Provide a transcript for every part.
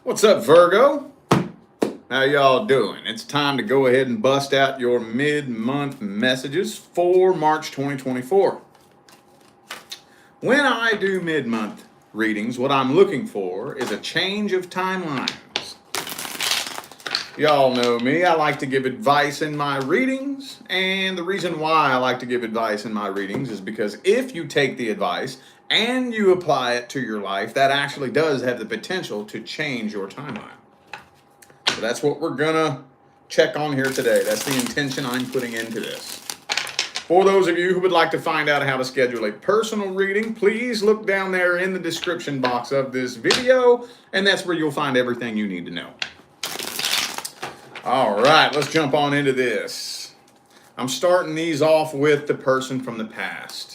What's up, Virgo? How y'all doing? It's time to go ahead and bust out your mid-month messages for March 2024. When I do mid-month readings, what I'm looking for is a change of timelines. Y'all know me, I like to give advice in my readings, and the reason why I like to give advice in my readings is because if you take the advice and you apply it to your life, that actually does have the potential to change your timeline. So that's what we're gonna check on here today. That's the intention I'm putting into this. For those of you who would like to find out how to schedule a personal reading, please look down there in the description box of this video, and that's where you'll find everything you need to know. All right, let's jump on into this. I'm starting these off with the person from the past.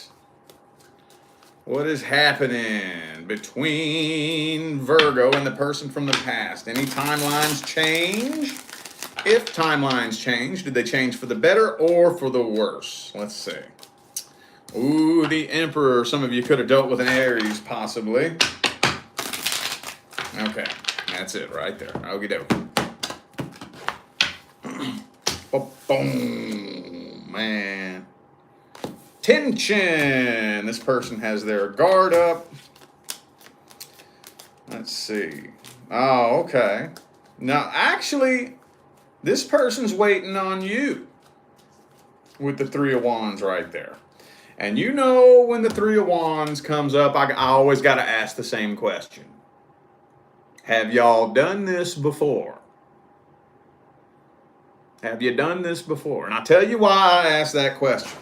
What is happening between Virgo and the person from the past? Any timelines change? If timelines change, did they change for the better or for the worse? Let's see. Ooh, the Emperor. Some of you could have dealt with an Aries, possibly. Okay, that's it right there. Okie dokie. Boom, man. Tension. This person has their guard up. Let's see. Oh, okay. Now, actually, this person's waiting on you with the Three of Wands right there. And you know when the Three of Wands comes up, I always got to ask the same question. Have y'all done this before? Have you done this before? And I'll tell you why I asked that question.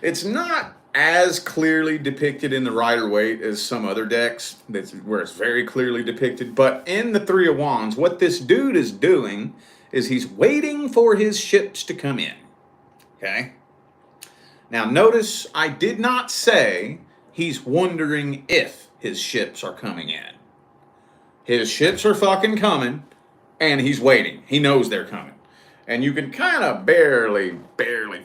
It's not as clearly depicted in the Rider-Waite as some other decks where it's very clearly depicted. But in the Three of Wands, what this dude is doing is he's waiting for his ships to come in. Okay? Now notice I did not say he's wondering if his ships are coming in. His ships are fucking coming. And he's waiting. He knows they're coming. And you can kind of barely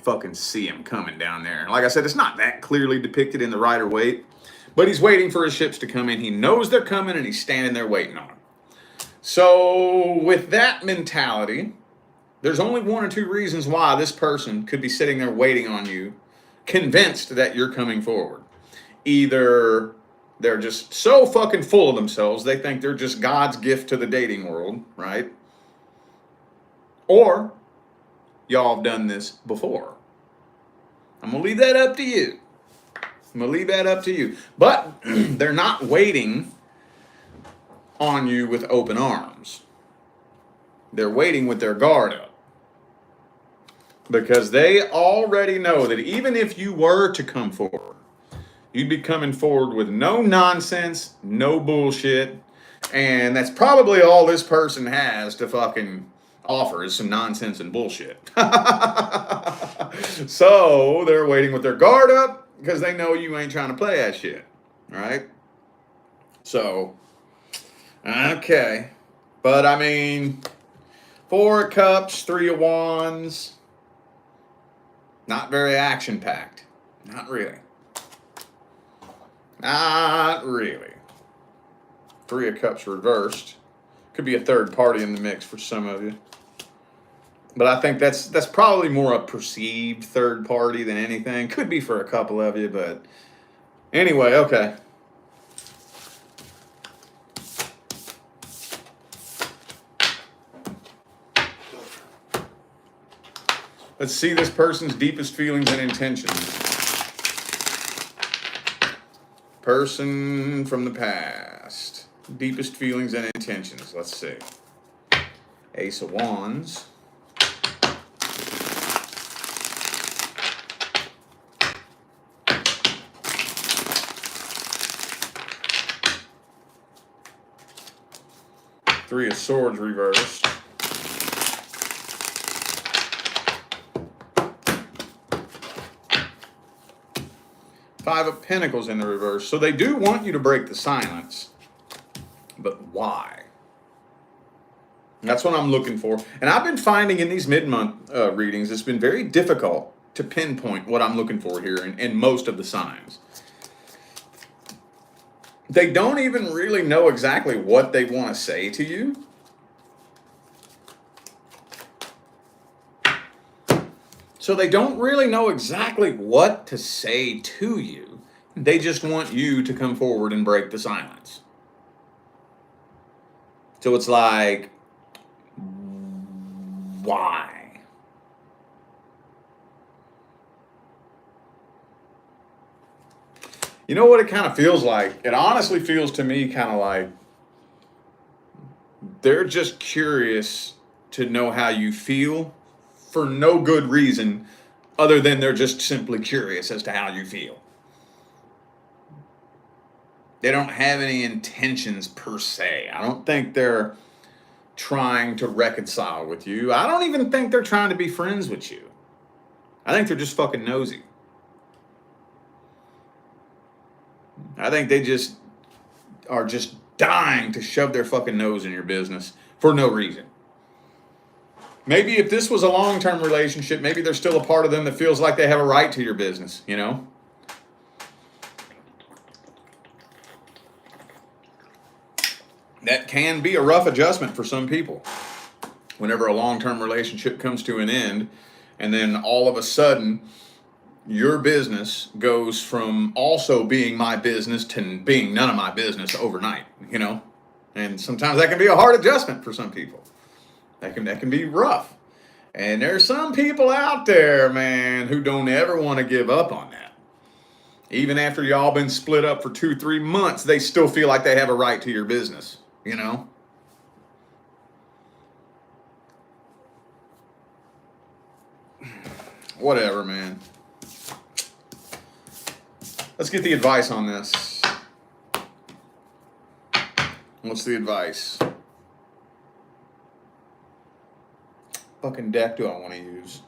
fucking see him coming down there. Like I said, it's not that clearly depicted in the Rider-Waite. But he's waiting for his ships to come in. He knows they're coming and he's standing there waiting on them. So with that mentality, there's only one or two reasons why this person could be sitting there waiting on you, convinced that you're coming forward. Either they're just so fucking full of themselves, they think they're just God's gift to the dating world, right? Or y'all have done this before. I'm going to leave that up to you. But they're not waiting on you with open arms. They're waiting with their guard up. Because they already know that even if you were to come forward, you'd be coming forward with no nonsense, no bullshit, and that's probably all this person has to fucking offer is some nonsense and bullshit. So they're waiting with their guard up because they know you ain't trying to play that shit, right? So, okay. But I mean, Four of Cups, Three of Wands, not very action-packed. Not really. Not really. Three of Cups reversed. Could be a third party in the mix for some of you. But I think that's probably more a perceived third party than anything. Could be for a couple of you, but anyway, okay. Let's see this person's deepest feelings and intentions. Person from the past. Deepest feelings and intentions. Let's see. Ace of Wands. Three of Swords reversed. Five of Pentacles in the reverse. So they do want you to break the silence. But why? That's what I'm looking for. And I've been finding in these mid-month readings, it's been very difficult to pinpoint what I'm looking for here in most of the signs. They don't even really know exactly what they want to say to you. So they don't really know exactly what to say to you. They just want you to come forward and break the silence. So it's like, why? You know what it kind of feels like? It honestly feels to me kind of like they're just curious to know how you feel for no good reason other than they're just simply curious as to how you feel. They don't have any intentions per se. I don't think they're trying to reconcile with you. I don't even think they're trying to be friends with you. I think they're just fucking nosy. I think they just are just dying to shove their fucking nose in your business for no reason. Maybe if this was a long-term relationship, maybe there's still a part of them that feels like they have a right to your business, you know? That can be a rough adjustment for some people. Whenever a long-term relationship comes to an end, and then all of a sudden, your business goes from also being my business to being none of my business overnight, you know? And sometimes that can be a hard adjustment for some people. That can be rough. And there's some people out there, man, who don't ever want to give up on that. Even after y'all been split up for 2-3 months, they still feel like they have a right to your business, you know? Whatever, man. Let's get the advice on this. What's the advice? Fucking deck do I want to use?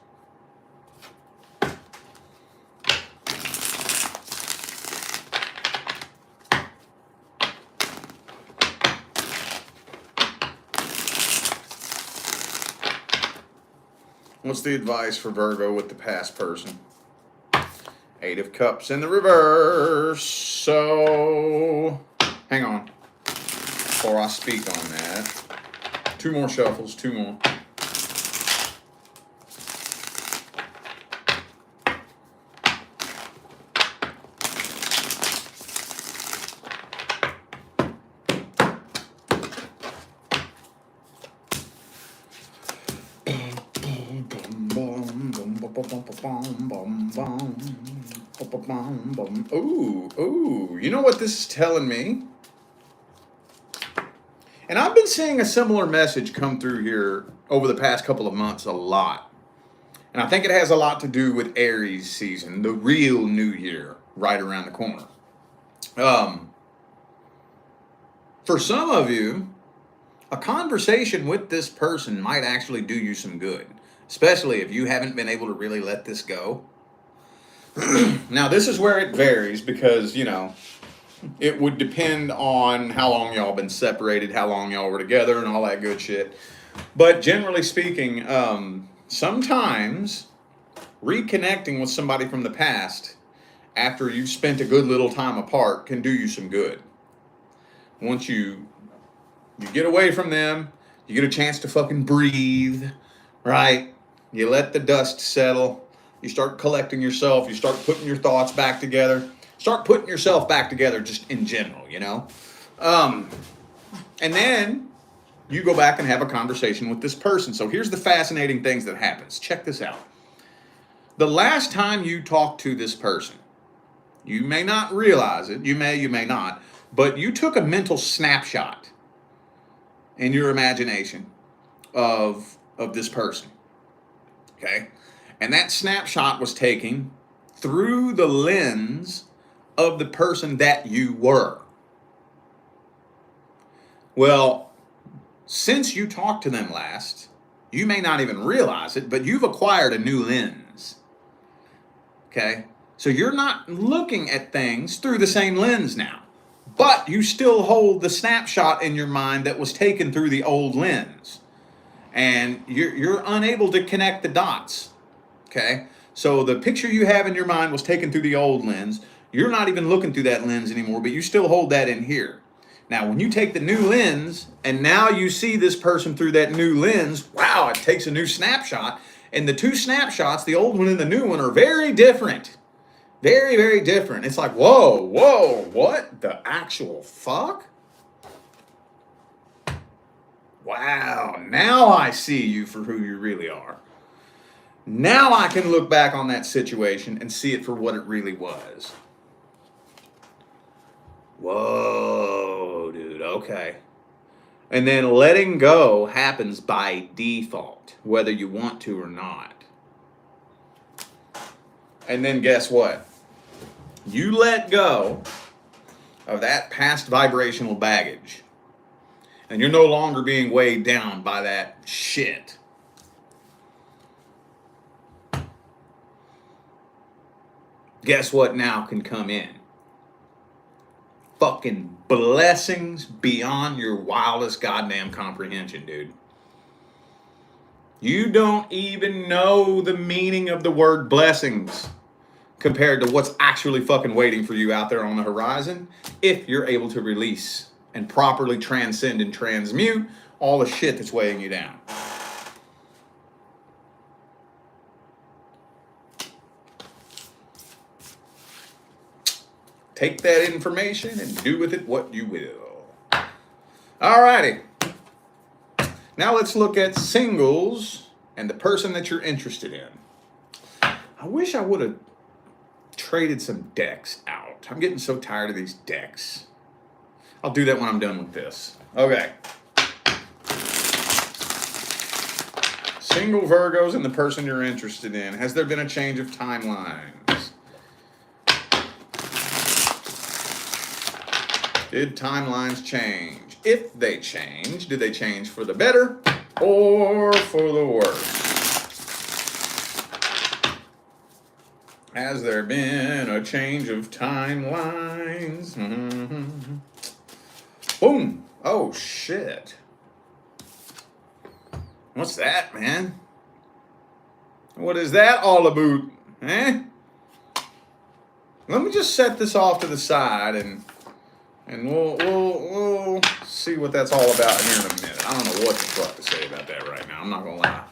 What's the advice for Virgo with the past person? 8 of Cups in the reverse. So, hang on. Before I speak on that. 2 more shuffles, 2 more. Ooh, you know what this is telling me? And I've been seeing a similar message come through here over the past couple of months a lot. And I think it has a lot to do with Aries season, the real new year right around the corner. For some of you, a conversation with this person might actually do you some good, especially if you haven't been able to really let this go. Now, this is where it varies because, you know, it would depend on how long y'all been separated, how long y'all were together, and all that good shit. But generally speaking, sometimes reconnecting with somebody from the past after you've spent a good little time apart can do you some good. Once you get away from them, you get a chance to fucking breathe, right? You let the dust settle. You start collecting yourself. You start putting your thoughts back together. Start putting yourself back together just in general, you know? And then you go back and have a conversation with this person. So here's the fascinating things that happens. Check this out. The last time you talked to this person, you may not realize it. You may not. But you took a mental snapshot in your imagination of this person. Okay? And that snapshot was taken through the lens of the person that you were. Well, since you talked to them last, you may not even realize it, but you've acquired a new lens. Okay? So you're not looking at things through the same lens now, but you still hold the snapshot in your mind that was taken through the old lens. And you're unable to connect the dots. Okay? So the picture you have in your mind was taken through the old lens. You're not even looking through that lens anymore, but you still hold that in here. Now, when you take the new lens and now you see this person through that new lens, wow, it takes a new snapshot. And the two snapshots, the old one and the new one, are very different. Very, very different. It's like, whoa, what the actual fuck? Wow, now I see you for who you really are. Now I can look back on that situation and see it for what it really was. Whoa, dude, okay. And then letting go happens by default, whether you want to or not. And then guess what? You let go of that past vibrational baggage. And you're no longer being weighed down by that shit. Guess what now can come in? Fucking blessings beyond your wildest goddamn comprehension, dude. You don't even know the meaning of the word blessings compared to what's actually fucking waiting for you out there on the horizon if you're able to release and properly transcend and transmute all the shit that's weighing you down. Take that information and do with it what you will. Alrighty. Now let's look at singles and the person that you're interested in. I wish I would have traded some decks out. I'm getting so tired of these decks. I'll do that when I'm done with this. Okay. Single Virgos and the person you're interested in. Has there been a change of timelines? Did timelines change? If they change, did they change for the better or for the worse? Has there been a change of timelines? Mm-hmm. Boom. Oh, shit. What's that, man? What is that all about? Eh? Let me just set this off to the side and we'll see what that's all about here in a minute. I don't know what the fuck to say about that right now. I'm not gonna lie.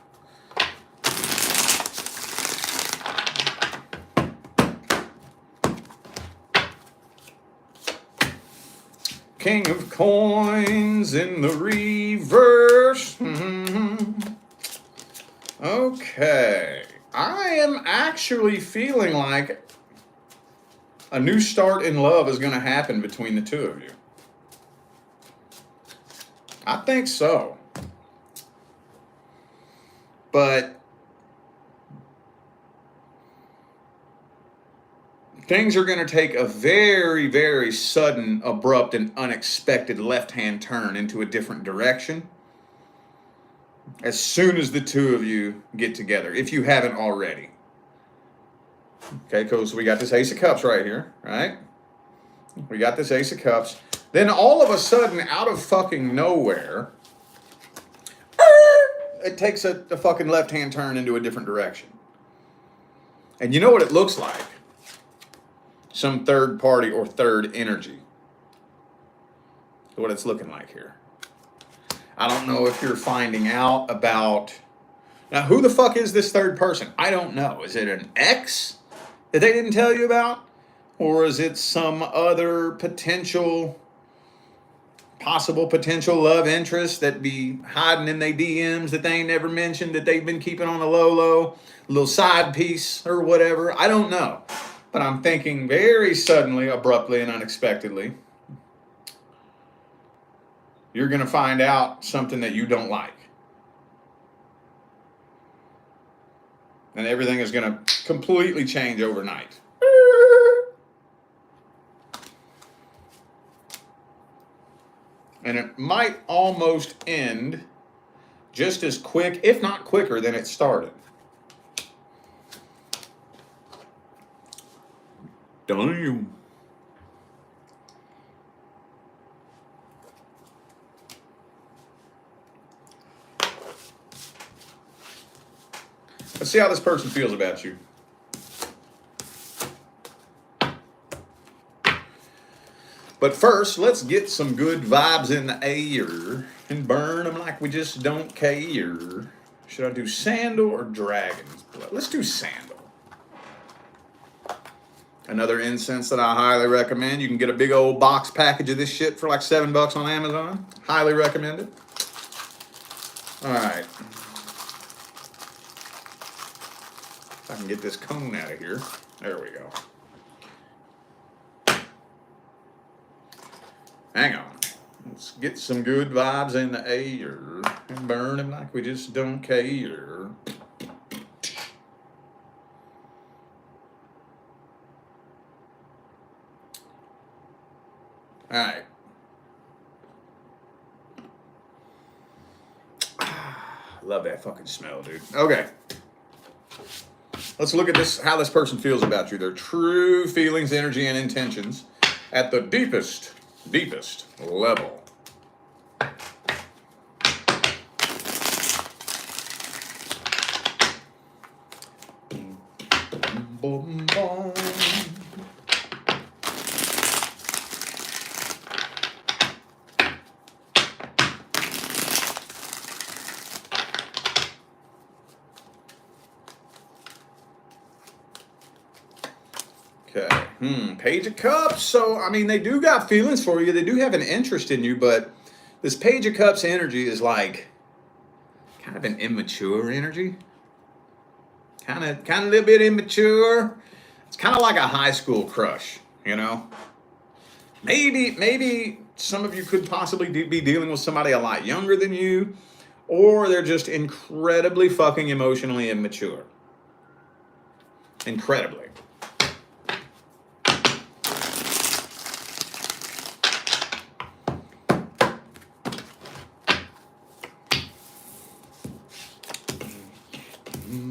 King of coins in the reverse. Okay. I am actually feeling like a new start in love is going to happen between the two of you. I think so. But things are going to take a very, very sudden, abrupt, and unexpected left-hand turn into a different direction as soon as the two of you get together, if you haven't already. Okay, cool. So we got this Ace of Cups right here, right? We got this Ace of Cups. Then all of a sudden, out of fucking nowhere, it takes a fucking left-hand turn into a different direction. And you know what it looks like? Some third party or third energy. What it's looking like here. I don't know if you're finding out about... Now, who the fuck is this third person? I don't know. Is it an ex that they didn't tell you about? Or is it some other possible potential love interest that be hiding in their DMs that they ain't never mentioned, that they've been keeping on the low, a little side piece or whatever? I don't know. But I'm thinking very suddenly, abruptly, and unexpectedly, you're going to find out something that you don't like. And everything is going to completely change overnight. And it might almost end just as quick, if not quicker, than it started. Damn. Let's see how this person feels about you. But first, let's get some good vibes in the air and burn them like we just don't care. Should I do sandal or dragon's blood? Let's do sandal. Another incense that I highly recommend. You can get a big old box package of this shit for like $7 on Amazon. Highly recommend it. All right. If I can get this cone out of here. There we go. Hang on. Let's get some good vibes in the air and burn them like we just don't care. All right. Love that fucking smell, dude. Okay. Let's look at this, how this person feels about you. Their true feelings, energy, and intentions at the deepest level. Boom, boom. Okay. Page of Cups. So, I mean, they do got feelings for you. They do have an interest in you, but this Page of Cups energy is like kind of an immature energy. Kind of a little bit immature. It's kind of like a high school crush, you know? Maybe some of you could possibly be dealing with somebody a lot younger than you, or they're just incredibly fucking emotionally immature. Incredibly.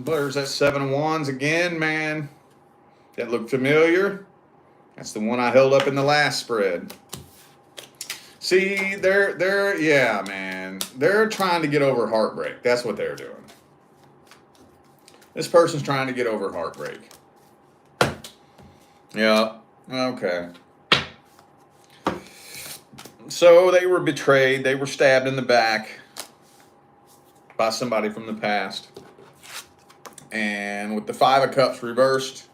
There's that 7 of Wands again, man. That looked familiar. That's the one I held up in the last spread. See, yeah, man. They're trying to get over heartbreak. That's what they're doing. This person's trying to get over heartbreak. Yeah, okay. So they were betrayed. They were stabbed in the back by somebody from the past. And with the 5 of Cups reversed,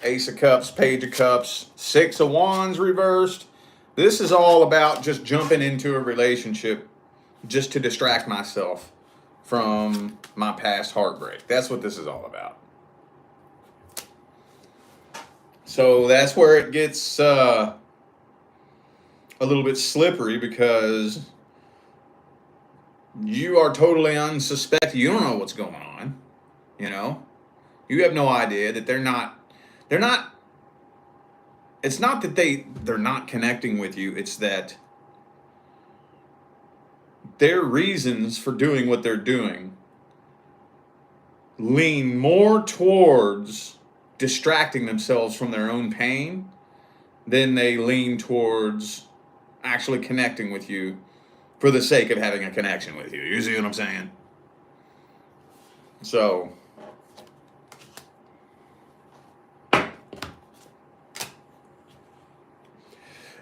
Ace of Cups, Page of Cups, 6 of Wands reversed. This is all about just jumping into a relationship just to distract myself from my past heartbreak. That's what this is all about. So that's where it gets a little bit slippery, because you are totally unsuspecting. You don't know what's going on. You know, you have no idea that they're not, it's not that they're not connecting with you. It's that their reasons for doing what they're doing lean more towards distracting themselves from their own pain than they lean towards actually connecting with you for the sake of having a connection with you. You see what I'm saying? So,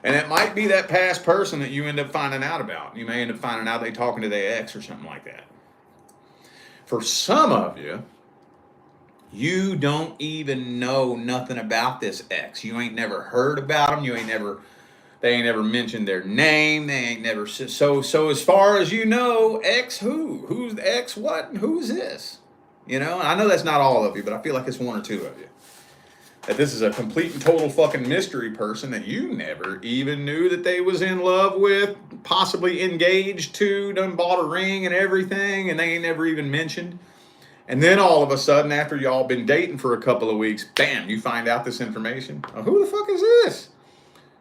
and it might be that past person that you end up finding out about. You may end up finding out they're talking to their ex or something like that. For some of you, you don't even know nothing about this ex. You ain't never heard about them. They ain't never mentioned their name. They ain't never, so as far as you know, ex who? Who's the ex what? And who's this? You know, and I know that's not all of you, but I feel like it's 1 or 2 of you. That this is a complete and total fucking mystery person that you never even knew that they was in love with, possibly engaged to, done bought a ring and everything, and they ain't never even mentioned. And then all of a sudden, after y'all been dating for a couple of weeks, bam, you find out this information. Oh, who the fuck is this?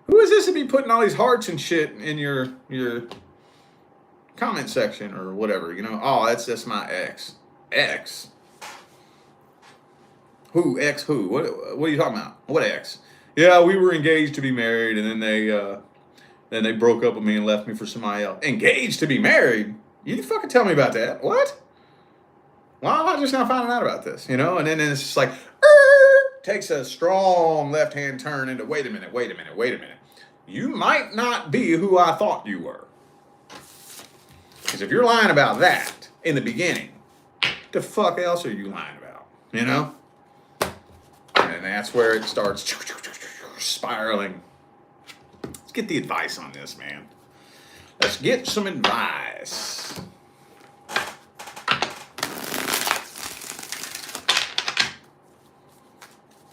Who is this to be putting all these hearts and shit in your comment section or whatever? You know, oh, that's my ex. Ex? Who? Ex who? What are you talking about? What ex? Yeah, we were engaged to be married, and then they broke up with me and left me for somebody else. Engaged to be married? You didn't fucking tell me about that. What? Why am I just now finding out about this? You know, and then it's just like, takes a strong left-hand turn into, wait a minute. you might not be who I thought you were. Because if you're lying about that in the beginning, what the fuck else are you lying about? You know? And that's where it starts spiraling. Let's get the advice on this, man. Let's get some advice.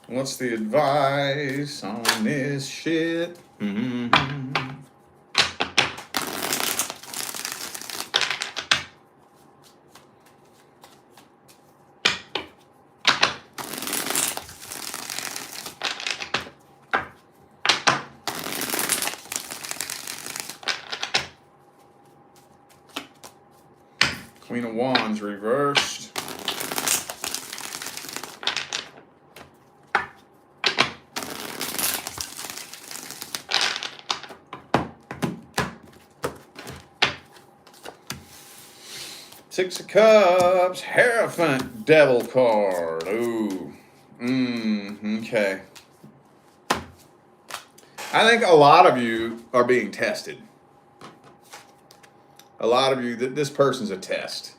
What's the advice on this shit? Queen of Wands reversed. Six of Cups, Hierophant, Devil card. Ooh. Okay. I think a lot of you are being tested. A lot of you, this person's a test.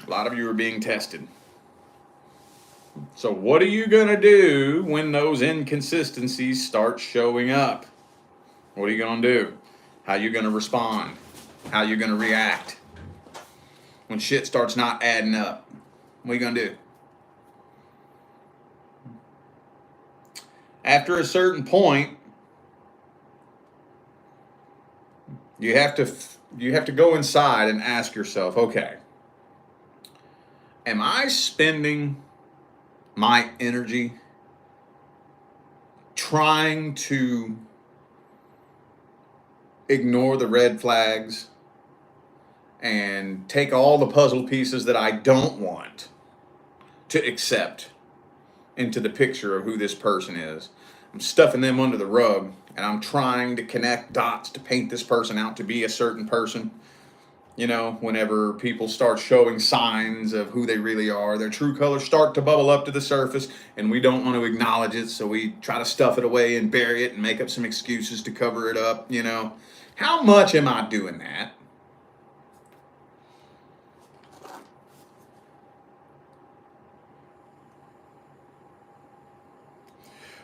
A lot of you are being tested. So what are you going to do when those inconsistencies start showing up? What are you going to do? How are you going to respond? How are you going to react? When shit starts not adding up, what are you going to do? After a certain point, you have to go inside and ask yourself, okay, am I spending my energy trying to ignore the red flags and take all the puzzle pieces that I don't want to accept into the picture of who this person is? I'm stuffing them under the rug, and I'm trying to connect dots to paint this person out to be a certain person. You know, whenever people start showing signs of who they really are, their true colors start to bubble up to the surface, and we don't want to acknowledge it, so we try to stuff it away and bury it and make up some excuses to cover it up, you know. How much am I doing that?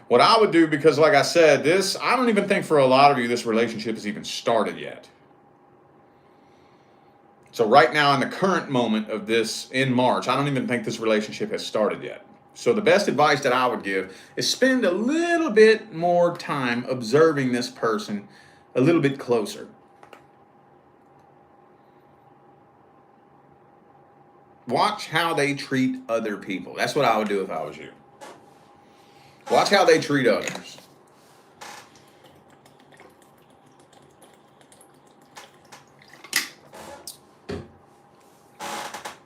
What I would do, because like I said, I don't even think for a lot of you this relationship has even started yet. So right now, in the current moment of this, in March, I don't even think this relationship has started yet. So the best advice that I would give is spend a little bit more time observing this person a little bit closer. Watch how they treat other people. That's what I would do if I was you. Watch how they treat others.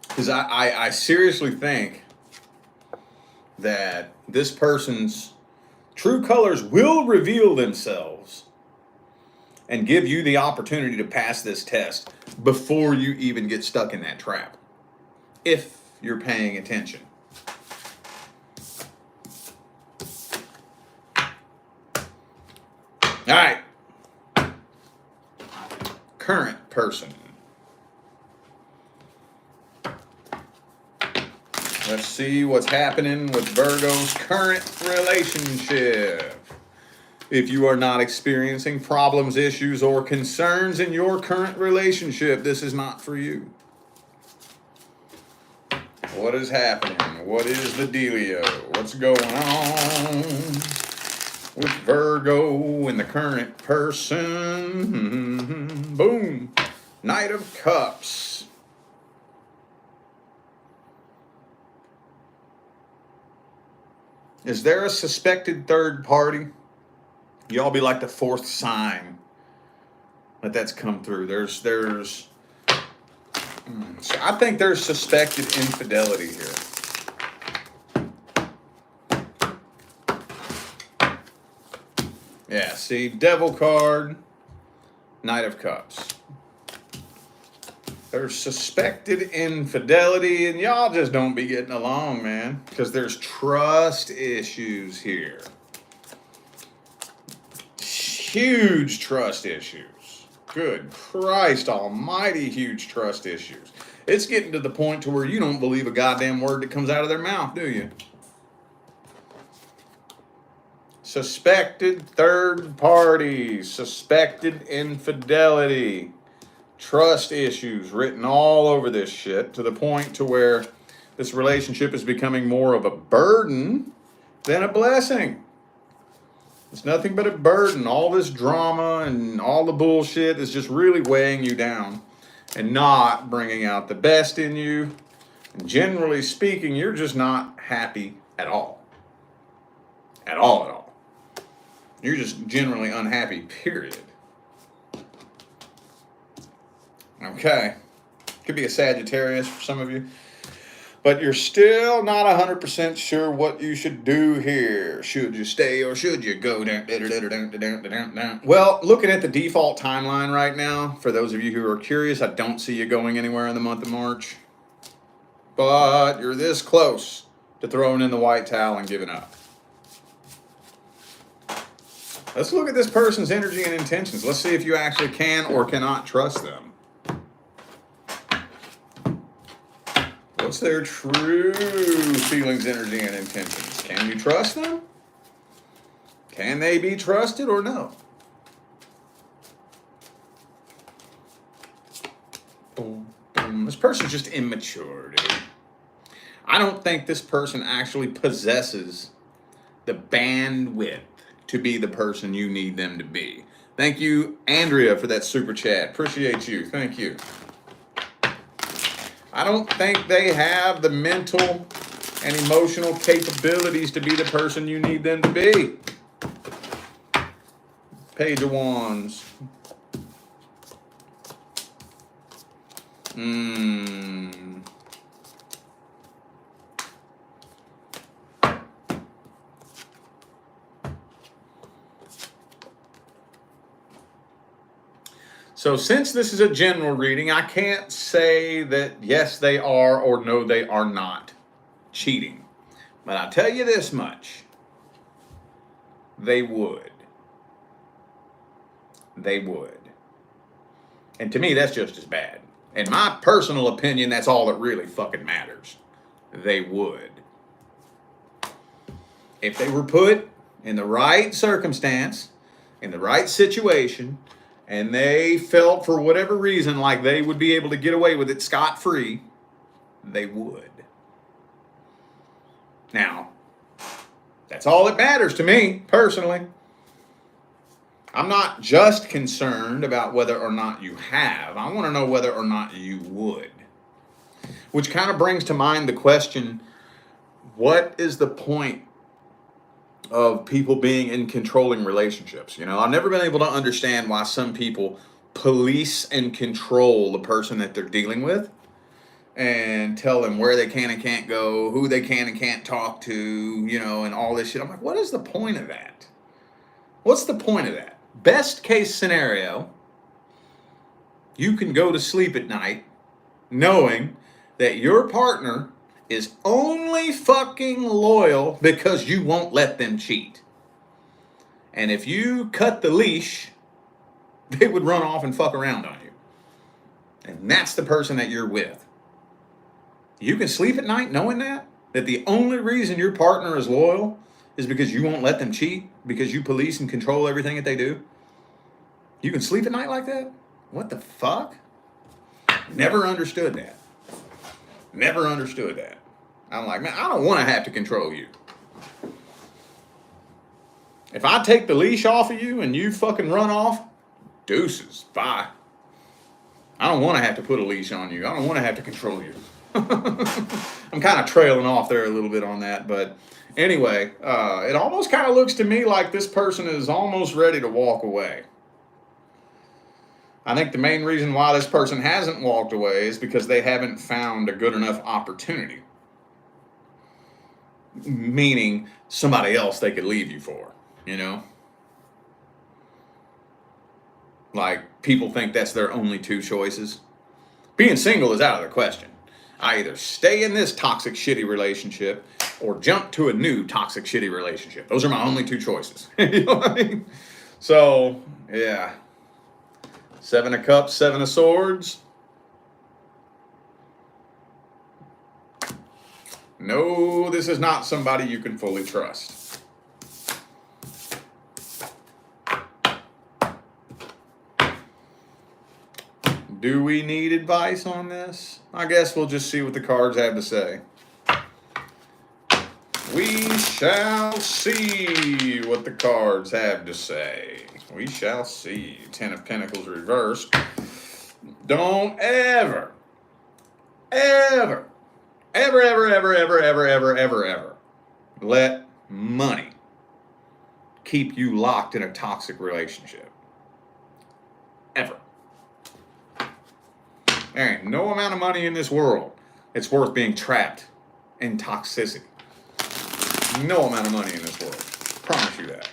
Because I seriously think that this person's true colors will reveal themselves and give you the opportunity to pass this test before you even get stuck in that trap, if you're paying attention. All right. Current person. Let's see what's happening with Virgo's current relationship. If you are not experiencing problems, issues, or concerns in your current relationship, this is not for you. What is happening? What is the dealio? What's going on with Virgo and the current person? Boom. Knight of Cups. Is there a suspected third party? Y'all be like the fourth sign that's come through. I think there's suspected infidelity here. Yeah, see, Devil card, Knight of Cups. There's suspected infidelity, and y'all just don't be getting along, man, because there's trust issues here. huge trust issues. Good Christ almighty, huge trust issues. It's getting to the point to where you don't believe a goddamn word that comes out of their mouth, do you? Suspected third parties, suspected infidelity, trust issues written all over this shit, to the point to where this relationship is becoming more of a burden than a blessing. It's nothing but a burden. All this drama and all the bullshit is just really weighing you down and not bringing out the best in you. And generally speaking, you're just not happy at all. At all, at all. You're just generally unhappy, period. Okay. Could be a Sagittarius for some of you. But you're still not 100% sure what you should do here. Should you stay or should you go down? Well, looking at the default timeline right now, for those of you who are curious, I don't see you going anywhere in the month of March. But you're this close to throwing in the white towel and giving up. Let's look at this person's energy and intentions. Let's see if you actually can or cannot trust them. What's their true feelings, energy, and intentions? Can you trust them? Can they be trusted or no? Boom, boom. This person's just immature, dude. I don't think this person actually possesses the bandwidth to be the person you need them to be. Thank you, Andrea, for that super chat. Appreciate you. Thank you. I don't think they have the mental and emotional capabilities to be the person you need them to be. Page of Wands. So since this is a general reading, I can't say that yes, they are or no, they are not cheating. But I'll tell you this much. They would. They would. And to me, that's just as bad. In my personal opinion, that's all that really fucking matters. They would. If they were put in the right circumstance, in the right situation, and they felt for whatever reason like they would be able to get away with it scot-free, they would. Now, that's all that matters to me, personally. I'm not just concerned about whether or not you have. I want to know whether or not you would. Which kind of brings to mind the question, what is the point of people being in controlling relationships? You know, I've never been able to understand why some people police and control the person that they're dealing with and tell them where they can and can't go, who they can and can't talk to, you know, and all this shit. I'm like, what is the point of that? What's the point of that? Best case scenario, you can go to sleep at night knowing that your partner is only fucking loyal because you won't let them cheat. And if you cut the leash, they would run off and fuck around on you. And that's the person that you're with. You can sleep at night knowing that the only reason your partner is loyal is because you won't let them cheat, because you police and control everything that they do. You can sleep at night like that? What the fuck? Never understood that. Never understood that. I'm like, man, I don't want to have to control you. If I take the leash off of you and you fucking run off, deuces, bye. I don't want to have to put a leash on you. I don't want to have to control you. I'm kind of trailing off there a little bit on that, but anyway, it almost kind of looks to me like this person is almost ready to walk away. I think the main reason why this person hasn't walked away is because they haven't found a good enough opportunity. Meaning somebody else they could leave you for, you know? Like, people think that's their only two choices. Being single is out of the question. I either stay in this toxic, shitty relationship or jump to a new toxic, shitty relationship. Those are my only two choices. You know what I mean? So, yeah. 7 of Cups, 7 of Swords. No, this is not somebody you can fully trust. Do we need advice on this? I guess we'll just see what the cards have to say. We shall see what the cards have to say. We shall see. 10 of Pentacles reversed. Don't ever let money keep you locked in a toxic relationship. Ever. There ain't no amount of money in this world it's worth being trapped in toxicity. No amount of money in this world. Promise you that.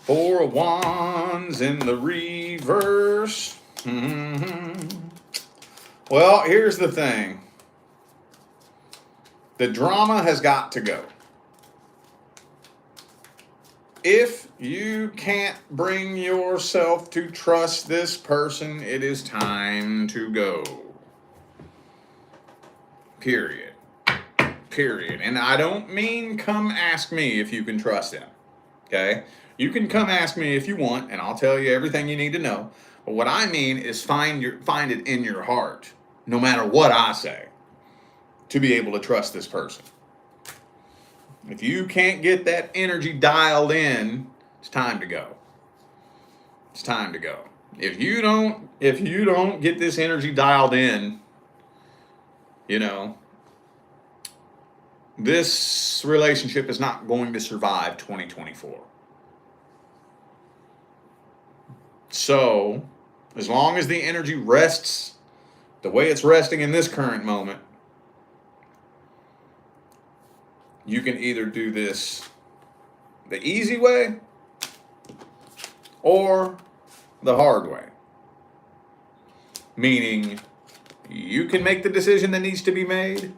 Four of Wands in the reverse. Well, here's the thing. The drama has got to go. If you can't bring yourself to trust this person, it is time to go. Period. Period. And I don't mean come ask me if you can trust him. Okay? You can come ask me if you want, and I'll tell you everything you need to know. But what I mean is find it in your heart, no matter what I say, to be able to trust this person. If you can't get that energy dialed in, it's time to go. It's time to go. If you don't get this energy dialed in, this relationship is not going to survive 2024. So, as long as the energy rests the way it's resting in this current moment, you can either do this the easy way or the hard way. Meaning, you can make the decision that needs to be made,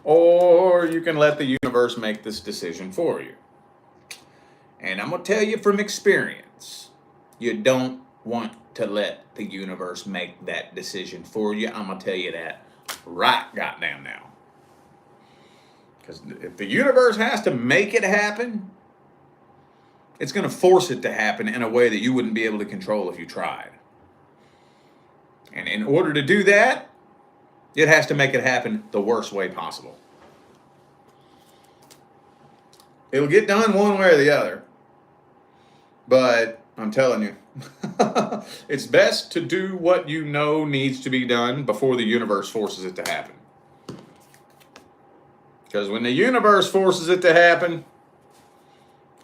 or you can let the universe make this decision for you. And I'm going to tell you from experience, you don't want to let the universe make that decision for you. I'm going to tell you that right goddamn now. Because if the universe has to make it happen, it's going to force it to happen in a way that you wouldn't be able to control if you tried. And in order to do that, it has to make it happen the worst way possible. It'll get done one way or the other. But I'm telling you, it's best to do what you know needs to be done before the universe forces it to happen. Because when the universe forces it to happen,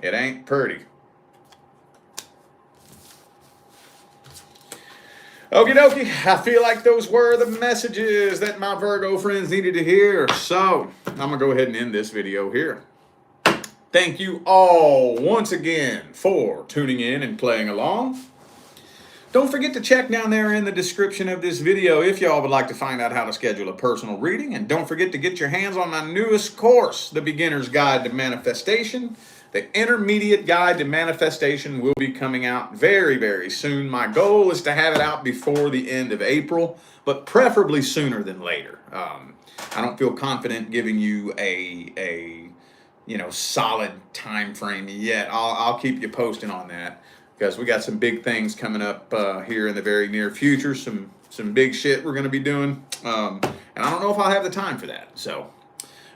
it ain't pretty. Okie dokie, I feel like those were the messages that my Virgo friends needed to hear. So, I'm going to go ahead and end this video here. Thank you all once again for tuning in and playing along. Don't forget to check down there in the description of this video if y'all would like to find out how to schedule a personal reading. And don't forget to get your hands on my newest course, The Beginner's Guide to Manifestation. The Intermediate Guide to Manifestation will be coming out very, very soon. My goal is to have it out before the end of April, but preferably sooner than later. I don't feel confident giving you a solid time frame yet. I'll keep you posted on that, because we got some big things coming up here in the very near future. Some big shit we're going to be doing, and I don't know if I'll have the time for that.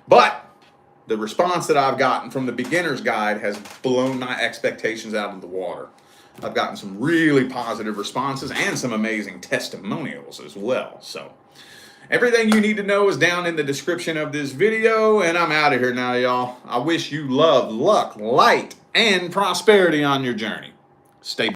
But the response that I've gotten from the Beginner's Guide has blown my expectations out of the water. I've gotten some really positive responses and some amazing testimonials as well. So everything you need to know is down in the description of this video, and I'm out of here now, y'all. I wish you love, luck, light, and prosperity on your journey. Stay